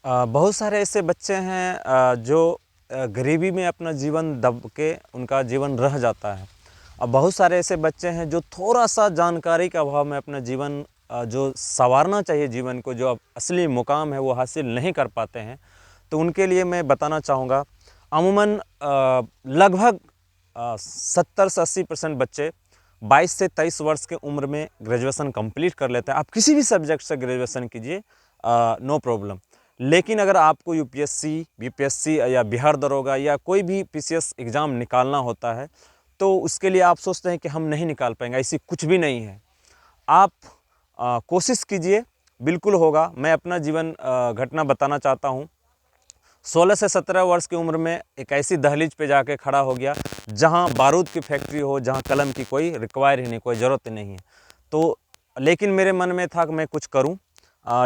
बहुत सारे ऐसे बच्चे हैं जो गरीबी में अपना जीवन दब के उनका जीवन रह जाता है। और बहुत सारे ऐसे बच्चे हैं जो थोड़ा-सा जानकारी के अभाव में अपना जीवन जो सँवारना चाहिए जीवन को, जो अब असली मुकाम है वो हासिल नहीं कर पाते हैं। तो उनके लिए मैं बताना चाहूँगा, अमूमन लगभग 70 से 80% बच्चे 22 से 23 वर्ष की उम्र में ग्रेजुएशन कंप्लीट कर लेते हैं। आप किसी भी सब्जेक्ट से ग्रेजुएशन कीजिए, नो प्रॉब्लम। लेकिन अगर आपको यूपीएससी, बीपीएससी या बिहार दरोगा या कोई भी पीसीएस एग्ज़ाम निकालना होता है, तो उसके लिए आप सोचते हैं कि हम नहीं निकाल पाएंगे, ऐसी कुछ भी नहीं है। आप कोशिश कीजिए, बिल्कुल होगा। मैं अपना जीवन घटना बताना चाहता हूँ। 16 से 17 वर्ष की उम्र में एक ऐसी दहलीज पे जाके खड़ा हो गया जहाँ बारूद की फैक्ट्री हो, जहाँ कलम की कोई रिक्वायर ही नहीं, कोई ज़रूरत ही नहीं है। तो लेकिन मेरे मन में था कि मैं कुछ करूँ,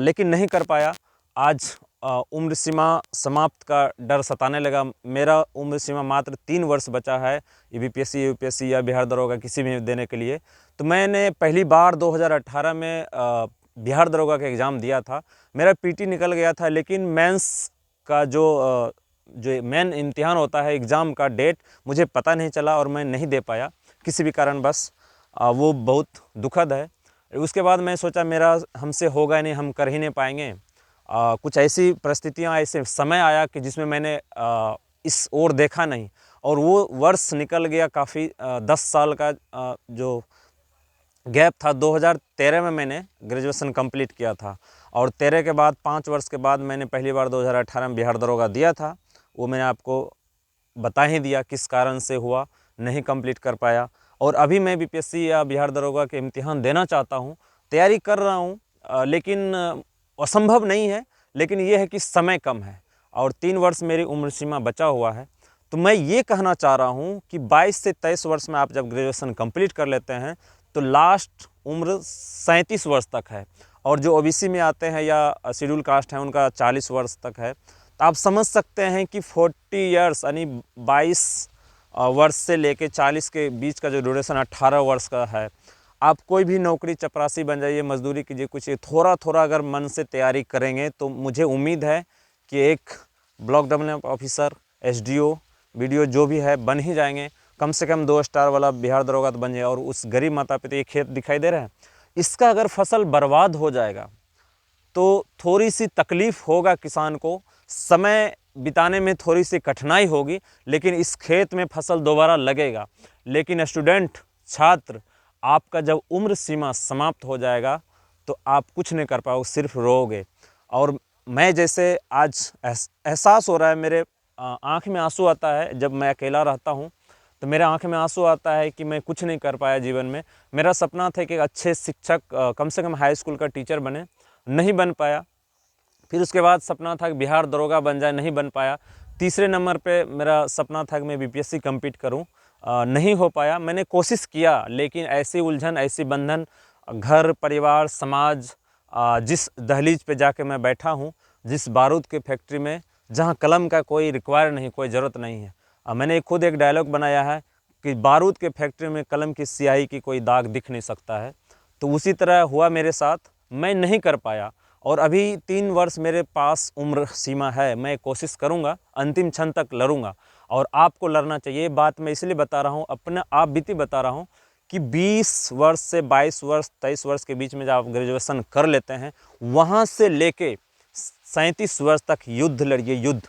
लेकिन नहीं कर पाया। आज उम्र सीमा समाप्त का डर सताने लगा। मेरा उम्र सीमा मात्र 3 वर्ष बचा है बीपीएससी, यूपीएससी या बिहार दरोगा किसी भी देने के लिए। तो मैंने पहली बार 2018 में बिहार दरोगा का एग्ज़ाम दिया था। मेरा पीटी निकल गया था, लेकिन मेंस का जो मेन इम्तिहान होता है, एग्ज़ाम का डेट मुझे पता नहीं चला और मैं नहीं दे पाया किसी भी कारणवश। वो बहुत दुखद है। उसके बाद मैं सोचा मेरा हमसे होगा नहीं, हम कर ही नहीं पाएंगे। कुछ ऐसी परिस्थितियाँ, ऐसे समय आया कि जिसमें मैंने इस ओर देखा नहीं, और वो वर्ष निकल गया काफ़ी 10 साल का जो गैप था। 2013 में मैंने ग्रेजुएशन कंप्लीट किया था, और 13 के बाद 5 वर्ष के बाद मैंने पहली बार 2018 में बिहार दरोगा दिया था। वो मैंने आपको बता ही दिया किस कारण से हुआ, नहीं कंप्लीट कर पाया। और अभी मैं बीपीएससी या बिहार दरोगा के इम्तिहान देना चाहता हूँ, तैयारी कर रहा हूँ, लेकिन असंभव नहीं है। लेकिन ये है कि समय कम है और 3 वर्ष मेरी उम्र सीमा बचा हुआ है। तो मैं ये कहना चाह रहा हूँ कि 22 से 23 वर्ष में आप जब ग्रेजुएशन कंप्लीट कर लेते हैं, तो लास्ट उम्र 37 वर्ष तक है, और जो ओबीसी में आते हैं या शेड्यूल कास्ट हैं उनका 40 वर्ष तक है। तो आप समझ सकते हैं कि 40 ईयर्स यानी 22 वर्ष से लेके 40 के बीच का जो ड्यूरेशन 18 वर्ष का है। आप कोई भी नौकरी, चपरासी बन जाइए, मजदूरी कीजिए, कुछ थोड़ा थोड़ा अगर मन से तैयारी करेंगे तो मुझे उम्मीद है कि एक block development officer, SDO, BDO जो भी है बन ही जाएंगे। कम से कम 2 स्टार वाला बिहार दरोगा तो बन जाए। और उस गरीब माता पिता, ये खेत दिखाई दे रहे हैं, इसका अगर फसल बर्बाद हो जाएगा तो थोड़ी सी तकलीफ़ होगा किसान को, समय बिताने में थोड़ी सी कठिनाई होगी, लेकिन इस खेत में फसल दोबारा लगेगा। लेकिन स्टूडेंट, छात्र, आपका जब उम्र सीमा समाप्त हो जाएगा तो आप कुछ नहीं कर पाओगे, सिर्फ रोओगे। और मैं जैसे आज एहसास हो रहा है, मेरे आँख में आंसू आता है जब मैं अकेला रहता हूँ, तो मेरे आँख में आंसू आता है कि मैं कुछ नहीं कर पाया जीवन में। मेरा सपना था कि अच्छे शिक्षक, कम से कम हाई स्कूल का टीचर बने, नहीं बन पाया। फिर उसके बाद सपना था कि बिहार दरोगा बन जाए, नहीं बन पाया। तीसरे नंबर पे मेरा सपना था कि मैं बीपीएससी कम्पीट करूं, नहीं हो पाया। मैंने कोशिश किया, लेकिन ऐसी उलझन, ऐसी बंधन, घर परिवार समाज, जिस दहलीज पे जाके मैं बैठा हूं, जिस बारूद की फैक्ट्री में, जहां कलम का कोई रिक्वायर नहीं, कोई ज़रूरत नहीं है। मैंने खुद एक डायलॉग बनाया है कि बारूद के फैक्ट्री में कलम की स्याही की कोई दाग दिख नहीं सकता है। तो उसी तरह हुआ मेरे साथ, मैं नहीं कर पाया। और अभी 3 वर्ष मेरे पास उम्र सीमा है। मैं कोशिश करूंगा, अंतिम क्षण तक लड़ूंगा, और आपको लड़ना चाहिए। ये बात मैं इसलिए बता रहा हूँ, अपने आप बीती बता रहा हूँ कि 20 वर्ष से 22 वर्ष, 23 वर्ष के बीच में जब आप ग्रेजुएशन कर लेते हैं, वहाँ से लेके 37 वर्ष तक युद्ध लड़िए, युद्ध।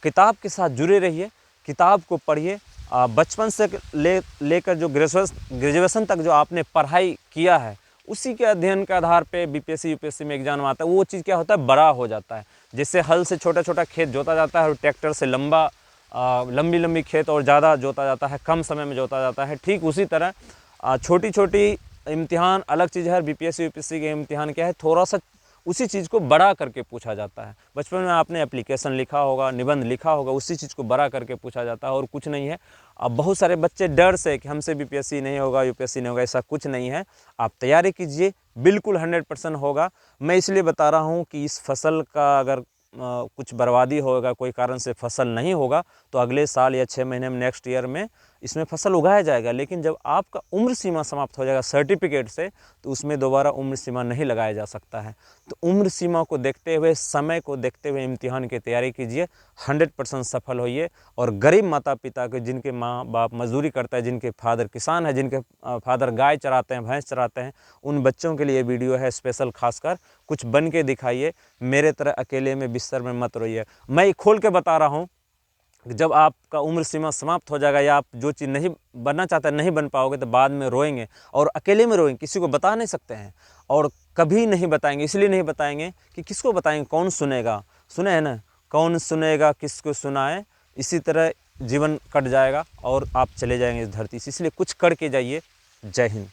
किताब के साथ जुड़े रहिए, किताब को पढ़िए। बचपन से लेकर जो ग्रेजुएशन तक जो आपने पढ़ाई किया है, उसी के अध्ययन के आधार पे बीपीएससी यूपीएससी में एग्जाम आता है। वो चीज़ क्या होता है, बड़ा हो जाता है। जैसे हल से छोटा छोटा खेत जोता जाता है, और ट्रैक्टर से लंबी लंबी खेत और ज़्यादा जोता जाता है, कम समय में जोता जाता है। ठीक उसी तरह छोटी छोटी इम्तिहान अलग चीज़ है, बीपीएससी यूपीएससी के इम्तिहान क्या है, थोड़ा सा उसी चीज़ को बड़ा करके पूछा जाता है। बचपन में आपने एप्लीकेशन लिखा होगा, निबंध लिखा होगा, उसी चीज़ को बड़ा करके पूछा जाता है, और कुछ नहीं है। अब बहुत सारे बच्चे डर से कि हमसे बीपीएससी नहीं होगा, यूपीएससी नहीं होगा, ऐसा कुछ नहीं है। आप तैयारी कीजिए, बिल्कुल 100% होगा। मैं इसलिए बता रहा हूँ कि इस फसल का अगर कुछ बर्बादी होगा, कोई कारण से फसल नहीं होगा, तो अगले साल या 6 महीने में, नेक्स्ट ईयर में इसमें फसल उगाया जाएगा, लेकिन जब आपका उम्र सीमा समाप्त हो जाएगा सर्टिफिकेट से, तो उसमें दोबारा उम्र सीमा नहीं लगाया जा सकता है। तो उम्र सीमा को देखते हुए, समय को देखते हुए इम्तिहान की तैयारी कीजिए, 100% सफल होइए। और गरीब माता पिता के, जिनके माँ बाप मजदूरी करता है, जिनके फादर किसान है, जिनके फादर गाय चराते हैं, भैंस चराते हैं, उन बच्चों के लिए वीडियो है स्पेशल। खासकर कुछ बन के दिखाइए, मेरे तरह अकेले में बिस्तर में मत रोइए। मैं खोल के बता रहा हूँ, जब आपका उम्र सीमा समाप्त हो जाएगा या आप जो चीज़ नहीं बनना चाहते नहीं बन पाओगे, तो बाद में रोएंगे, और अकेले में रोएंगे, किसी को बता नहीं सकते हैं, और कभी नहीं बताएंगे। इसलिए नहीं बताएंगे कि किसको बताएंगे, कौन सुनेगा, सुने है ना, कौन सुनेगा, किसको सुनाए। इसी तरह जीवन कट जाएगा और आप चले जाएंगे इस धरती से। इसलिए कुछ करके जाइए। जय हिंद।